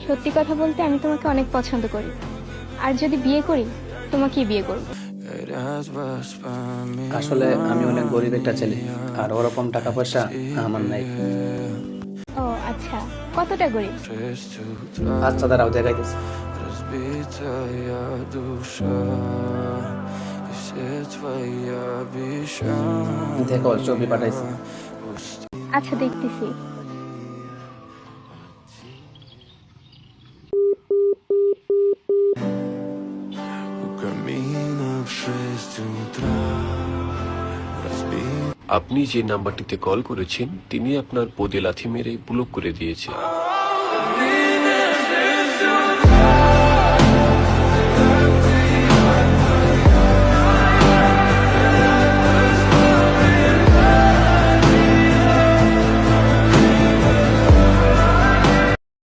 সত্যি কথা বলতে আমি তোমাকে অনেক পছন্দ করি, আর যদি বিয়ে করি তোমাকেই বিয়ে করব। আসলে আমি অনেক গরিব একটা ছেলে, আর ওরকম টাকা পয়সা আমার নাই। ও আচ্ছা, কতটা গরিব? আচ্ছা, দাঁড়াও দেখাইতেছি। দেখো, ছবি পাঠাইছি। আচ্ছা, দেখতেছি। আপনি যে নাম্বারটিতে কল করেছেন তিনি আপনার পদে লাথি মেরে ব্লক করে দিয়েছে।